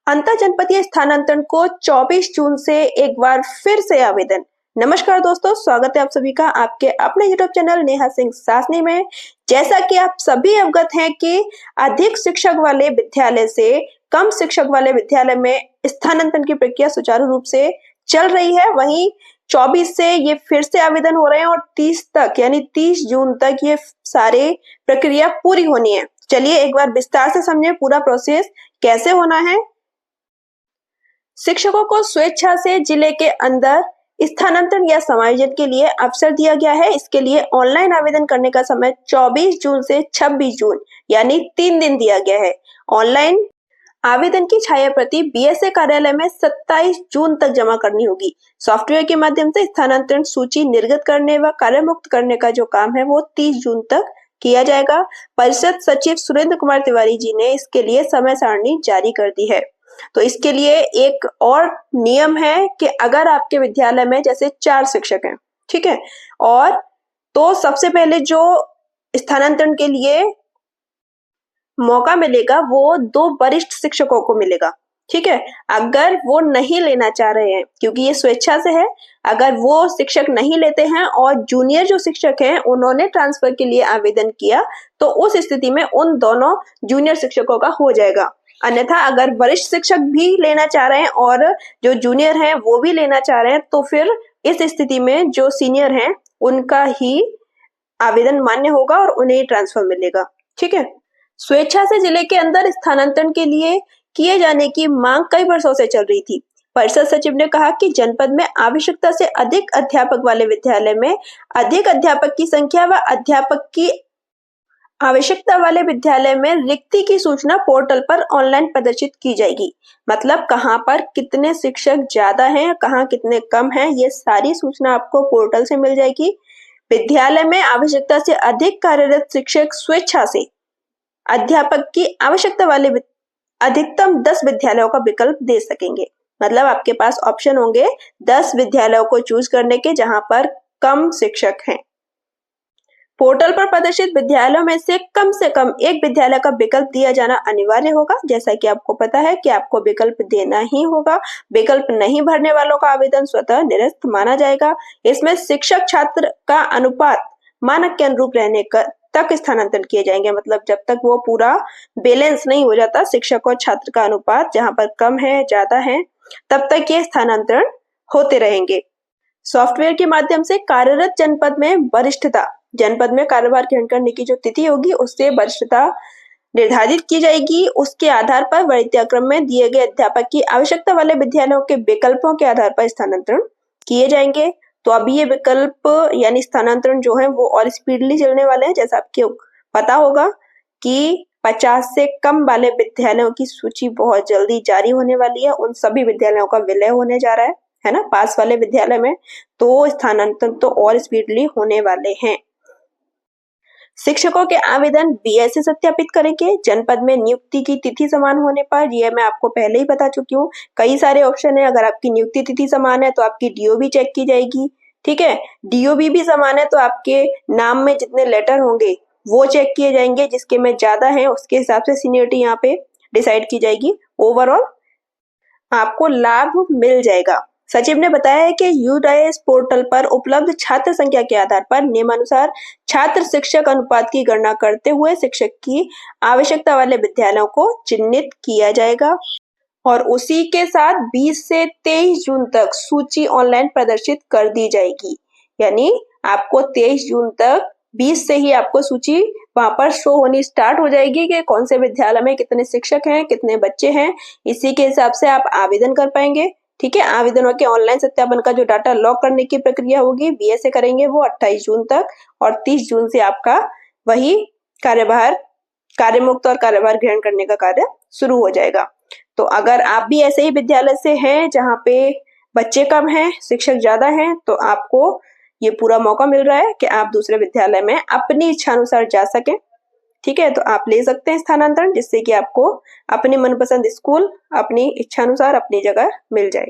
अंतर जनपदीय स्थानांतरण को 24 जून से एक बार फिर से आवेदन। नमस्कार दोस्तों, स्वागत है आप सभी का आपके अपने यूट्यूब चैनल नेहा सिंह सासनी में। जैसा कि आप सभी अवगत हैं कि अधिक शिक्षक वाले विद्यालय से कम शिक्षक वाले विद्यालय में स्थानांतरण की प्रक्रिया सुचारू रूप से चल रही है। वहीं 24 से ये फिर से आवेदन हो रहे हैं और 30 तक यानी 30 जून तक ये सारे प्रक्रिया पूरी होनी है। चलिए एक बार विस्तार से समझे पूरा प्रोसेस कैसे होना है। शिक्षकों को स्वेच्छा से जिले के अंदर स्थानांतरण या समायोजन के लिए अवसर दिया गया है। इसके लिए ऑनलाइन आवेदन करने का समय 24 जून से 26 जून यानी 3 दिन दिया गया है। ऑनलाइन आवेदन की छाया प्रति बीएसए कार्यालय में 27 जून तक जमा करनी होगी। सॉफ्टवेयर के माध्यम से स्थानांतरण सूची निर्गत करने व कार्यमुक्त करने का जो काम है वो 30 जून तक किया जाएगा। परिषद सचिव सुरेंद्र कुमार तिवारी जी ने इसके लिए समय सारणी जारी कर दी है। तो इसके लिए एक और नियम है कि अगर आपके विद्यालय में जैसे 4 शिक्षक हैं, ठीक है, और तो सबसे पहले जो स्थानांतरण के लिए मौका मिलेगा वो 2 वरिष्ठ शिक्षकों को मिलेगा, ठीक है। अगर वो नहीं लेना चाह रहे हैं, क्योंकि ये स्वेच्छा से है, अगर वो शिक्षक नहीं लेते हैं और जूनियर जो शिक्षक हैं उन्होंने ट्रांसफर के लिए आवेदन किया तो उस स्थिति में उन दोनों जूनियर शिक्षकों का हो जाएगा। अन्यथा अगर वरिष्ठ शिक्षक भी लेना चाह रहे हैं और जो जूनियर हैं वो भी लेना चाह रहे हैं तो फिर इस स्थिति में जो सीनियर हैं उनका ही आवेदन मान्य होगा और उन्हें ट्रांसफर मिलेगा, ठीक है। स्वेच्छा से जिले के अंदर स्थानांतरण के लिए किए जाने की मांग कई वर्षों से चल रही थी। परिषद सचिव ने कहा कि जनपद में आवश्यकता से अधिक अध्यापक वाले विद्यालय में अधिक अध्यापक की संख्या व अध्यापक की आवश्यकता वाले विद्यालय में रिक्ति की सूचना पोर्टल पर ऑनलाइन प्रदर्शित की जाएगी। मतलब कहाँ पर कितने शिक्षक ज्यादा हैं, कहाँ कितने कम हैं, ये सारी सूचना आपको पोर्टल से मिल जाएगी। विद्यालय में आवश्यकता से अधिक कार्यरत शिक्षक स्वेच्छा से अध्यापक की आवश्यकता वाले अधिकतम 10 विद्यालयों का विकल्प दे सकेंगे। मतलब आपके पास ऑप्शन होंगे 10 विद्यालयों को चूज करने के जहां पर कम शिक्षक हैं। पोर्टल पर प्रदर्शित विद्यालयों में से कम एक विद्यालय का विकल्प दिया जाना अनिवार्य होगा। जैसा कि आपको पता है कि आपको विकल्प देना ही होगा। विकल्प नहीं भरने वालों का आवेदन स्वतः निरस्त माना जाएगा। इसमें शिक्षक छात्र का अनुपात मानक के अनुरूप रहने तक स्थानांतरण किए जाएंगे। मतलब जब तक वो पूरा बैलेंस नहीं हो जाता, शिक्षक और छात्र का अनुपात जहां पर कम है ज्यादा है, तब तक ये स्थानांतरण होते रहेंगे। सॉफ्टवेयर के माध्यम से कार्यरत जनपद में वरिष्ठता, जनपद में कार्यभार ग्रहण करने की जो तिथि होगी उससे वरिष्ठता निर्धारित की जाएगी। उसके आधार पर वरीयताक्रम में दिए गए अध्यापक की आवश्यकता वाले विद्यालयों के विकल्पों के आधार पर स्थानांतरण किए जाएंगे। तो अभी ये विकल्प यानी स्थानांतरण जो है वो और स्पीडली चलने वाले हैं। जैसा आपको पता होगा कि 50 से कम वाले विद्यालयों की सूची बहुत जल्दी जारी होने वाली है। उन सभी विद्यालयों का विलय होने जा रहा है ना, पास वाले विद्यालय में। तो स्थानांतरण तो और स्पीडली होने वाले हैं। शिक्षकों के आवेदन बीएसए सत्यापित करेंगे। जनपद में नियुक्ति की तिथि समान होने पर, यह मैं आपको पहले ही बता चुकी हूँ, कई सारे ऑप्शन है। अगर आपकी नियुक्ति तिथि समान है तो आपकी डीओबी चेक की जाएगी, ठीक है। डीओबी भी समान है तो आपके नाम में जितने लेटर होंगे वो चेक किए जाएंगे। जिसके में ज्यादा है उसके हिसाब से सीनियरिटी यहाँ पे डिसाइड की जाएगी। ओवरऑल आपको लाभ मिल जाएगा। सचिव ने बताया है कि यूडाइस पोर्टल पर उपलब्ध छात्र संख्या के आधार पर नियमानुसार छात्र शिक्षक अनुपात की गणना करते हुए शिक्षक की आवश्यकता वाले विद्यालयों को चिन्हित किया जाएगा और उसी के साथ 20 से 23 जून तक सूची ऑनलाइन प्रदर्शित कर दी जाएगी। यानी आपको 23 जून तक 20 से ही आपको सूची वहां पर शो होनी स्टार्ट हो जाएगी कि कौन से विद्यालय में कितने शिक्षक हैं, कितने बच्चे हैं। इसी के हिसाब से आप आवेदन कर पाएंगे, ठीक है। आवेदनों के ऑनलाइन सत्यापन का जो डाटा लॉक करने की प्रक्रिया होगी बीएसए करेंगे वो 28 जून तक और 30 जून से आपका वही कार्यमुक्त और कार्यभार ग्रहण करने का कार्य शुरू हो जाएगा। तो अगर आप भी ऐसे ही विद्यालय से हैं जहाँ पे बच्चे कम हैं, शिक्षक ज्यादा हैं, तो आपको ये पूरा मौका मिल रहा है कि आप दूसरे विद्यालय में अपनी इच्छा अनुसार जा सकें, ठीक है। तो आप ले सकते हैं स्थानांतरण, जिससे कि आपको अपने मनपसंद स्कूल अपनी इच्छा अनुसार अपनी जगह मिल जाए।